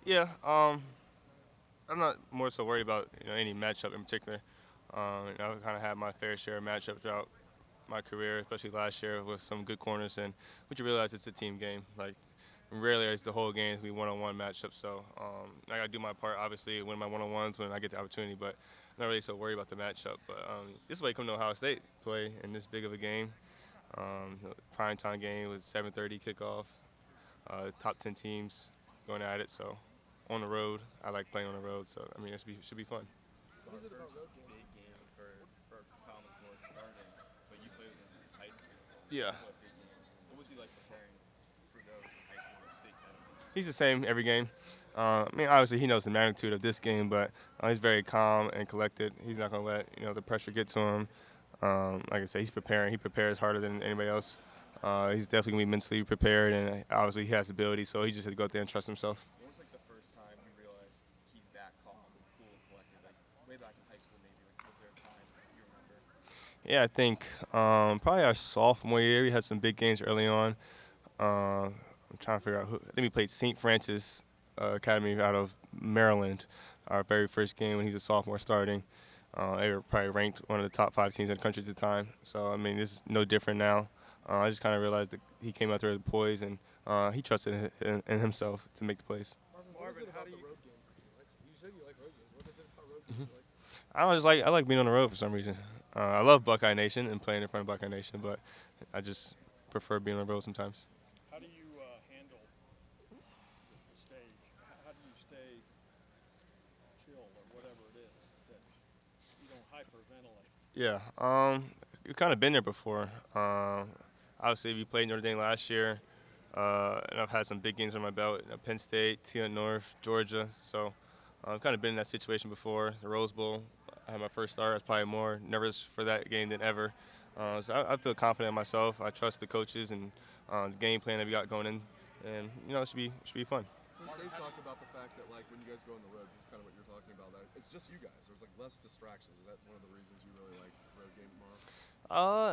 Yeah, I'm not more so worried about any matchup in particular. I've kind of had my fair share of matchups throughout my career, especially last year with some good corners, and but you realize it's a team game. Like rarely is the whole game to be one-on-one matchup. So I gotta do my part, obviously, win my one-on-ones when I get the opportunity. But I'm not really so worried about the matchup. But this way, come to Ohio State play in this big of a game. Prime time game with 7:30 kickoff. Top 10 teams going at it. So on the road, I like playing on the road. So I mean, should be fun. What is it about road games? Big game for Kyle McCord starting, but you played with him in high school. Yeah. What big games? What was he like preparing for those in high school and state tournaments? He's the same every game. I mean, obviously he knows the magnitude of this game, but he's very calm and collected. He's not gonna let the pressure get to him. Like I said, he's preparing. He prepares harder than anybody else. He's definitely gonna be mentally prepared, and obviously he has the ability. So he just has to go out there and trust himself. What was like the first time you realized he's that calm and cool and collected? Like way back in high school, maybe. Like, was there a time you remember? Yeah, I think probably our sophomore year we had some big games early on. I'm trying to figure out who. I think we played St. Francis Academy out of Maryland. Our very first game when he was a sophomore starting. They were probably ranked one of the top 5 teams in the country at the time. So I mean, this is no different now. I just kind of realized that he came out there with poise and he trusted in himself to make the plays. Marvin, how do you? Road games that you like? You said you like road games. What is it about road games you like? I don't know, just like I like being on the road for some reason. I love BuckeyeNation and playing in front of BuckeyeNation, but I just prefer being on the road sometimes. How do you handle the stage? How do you stay chill or whatever it is that you don't hyperventilate? Yeah, we've kind of been there before. Obviously, we played Notre Dame last year, and I've had some big games on my belt. Penn State, TN North, Georgia. So I've kind of been in that situation before. The Rose Bowl, I had my first start. I was probably more nervous for that game than ever. So I feel confident in myself. I trust the coaches and the game plan that we got going in, and it should be fun. Coach Jay's talked about the fact that like when you guys go on the road, this is kind of what you're talking about. That it's just you guys. There's like less distractions. Is that one of the reasons you really like road game tomorrow?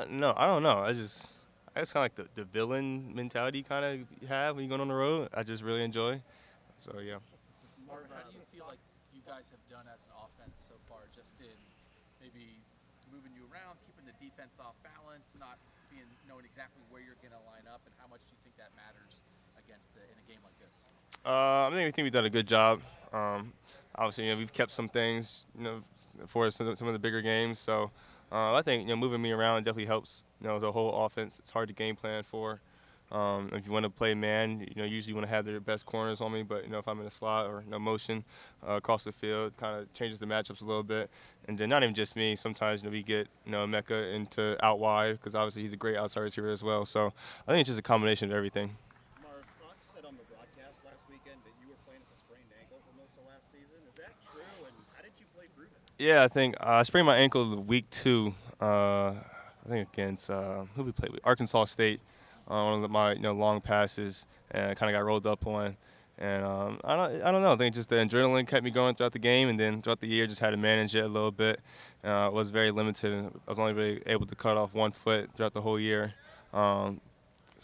No, I don't know. I just kind of like the villain mentality you kind of have when you're going on the road. I just really enjoy. So yeah. Marvin, how do you feel like you guys have done as an offense so far, just in maybe moving you around, keeping the defense off balance, not knowing exactly where you're going to line up, and how much do you think that matters against in a game like this? I think we've done a good job. Obviously, we've kept some things, for some of the bigger games. So I think moving me around definitely helps. The whole offense. It's hard to game plan for. If you want to play man, usually you want to have their best corners on me. But if I'm in a slot or motion across the field, it kind of changes the matchups a little bit. And then not even just me. Sometimes we get Mecca into out wide because obviously he's a great outside receiver as well. So I think it's just a combination of everything. Marv, Fox said on the broadcast last weekend that you were playing with a sprained ankle for most of last season. Is that true? And how did you play through that? Yeah, I think I sprained my ankle week 2. I think against who we played with Arkansas State. One of my long passes and kind of got rolled up on. And I don't know. I think just the adrenaline kept me going throughout the game, and then throughout the year just had to manage it a little bit. Was very limited. I was only really able to cut off one foot throughout the whole year. So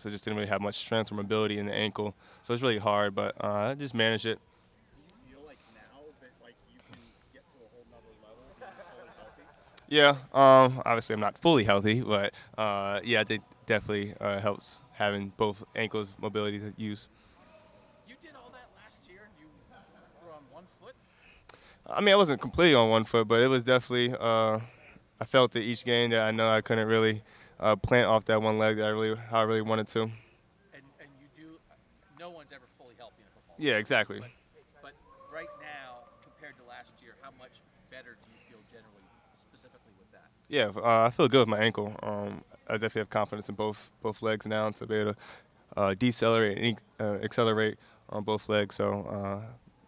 just didn't really have much strength or mobility in the ankle. So it's really hard, but I just managed it. Do you feel like now that like you can get to a whole nother level being fully healthy? Yeah, obviously I'm not fully healthy, but yeah, I think definitely helps having both ankles mobility to use. You did all that last year, and you were on one foot. I mean, I wasn't completely on one foot, but it was definitely. I felt it each game that I know I couldn't really plant off that one leg that how I really wanted to. And you do. No one's ever fully healthy in a football. Yeah, exactly. But right now, compared to last year, how much better do you feel generally, specifically with that? Yeah, I feel good with my ankle. I definitely have confidence in both legs now to be able to decelerate and accelerate on both legs. So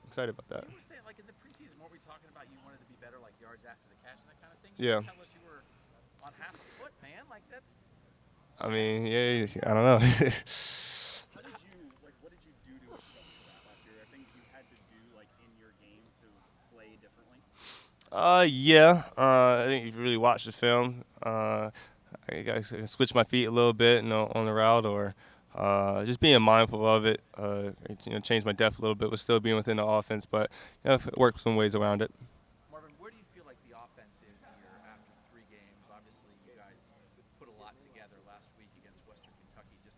excited about that. You were saying, like in the preseason, weren't we talking about you wanted to be better, like yards after the catch and that kind of thing? Yeah. You tell us you were on half a foot, man. Like that's. I mean, yeah, I don't know. How did you like? What did you do to adjust to that last year? Are things you had to do like in your game to play differently? Yeah. I think if you really watch the film, I gotta switch my feet a little bit, on the route, or just being mindful of it. Changed my depth a little bit, but still being within the offense. But work some ways around it. Marvin, where do you feel like the offense is here after 3 games? Obviously, you guys put a lot together last week against Western Kentucky. Just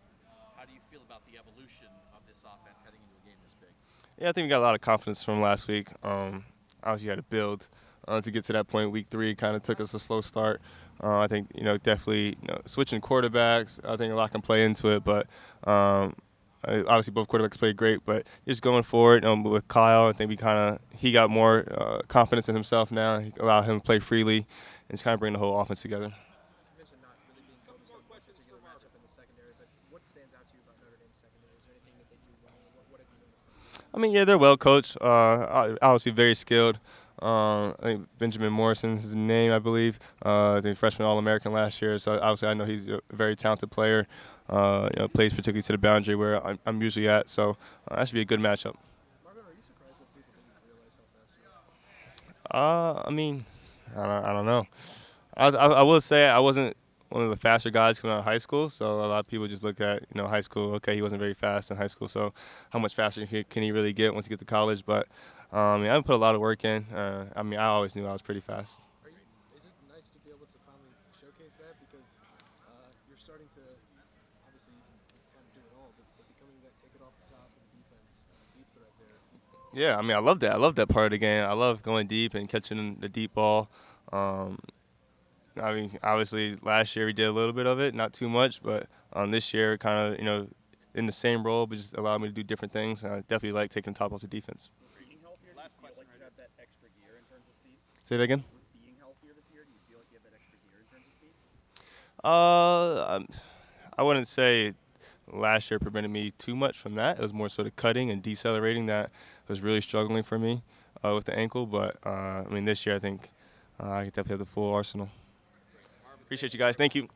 how do you feel about the evolution of this offense heading into a game this big? Yeah, I think we got a lot of confidence from last week. Obviously, had to build to get to that point. Week 3 kind of took us a slow start. I think definitely switching quarterbacks. I think a lot can play into it, but obviously both quarterbacks played great. But just going forward with Kyle, I think he got more confidence in himself now. He allowed him to play freely, and just kind of bring the whole offense together. You mentioned not really being focused on one particular matchup in the secondary, but what stands out to you about Notre Dame's secondary? Is there anything that they do well? What have you noticed? I mean, yeah, they're well coached. Obviously very skilled. I think Benjamin Morrison's his name, I believe. I think freshman All-American last year. So obviously I know he's a very talented player. Plays particularly to the boundary where I'm usually at. So that should be a good matchup. Marvin, are you surprised that people didn't realize how fast you are? I mean, I don't know. I will say I wasn't one of the faster guys coming out of high school. So a lot of people just look at high school. Okay, he wasn't very fast in high school. So how much faster can he really get once he gets to college? But I put a lot of work in. I always knew I was pretty fast. Is it nice to be able to finally showcase that because you're starting to obviously kind of do it all, but becoming that take it off the top and defense, deep threat there. Yeah, I mean, I love that. I love that part of the game. I love going deep and catching the deep ball. I mean, obviously, last year we did a little bit of it, not too much, but this year, kind of, in the same role, but just allowed me to do different things. I definitely like taking the top off the defense. Being healthier, do you feel like you have that extra gear in terms of speed? Say that again. Being healthier this year, do you feel like you have that extra gear in terms of speed? I wouldn't say last year prevented me too much from that. It was more sort of cutting and decelerating that was really struggling for me with the ankle. But, I mean, this year I think I definitely have the full arsenal. Appreciate you guys. Thank you.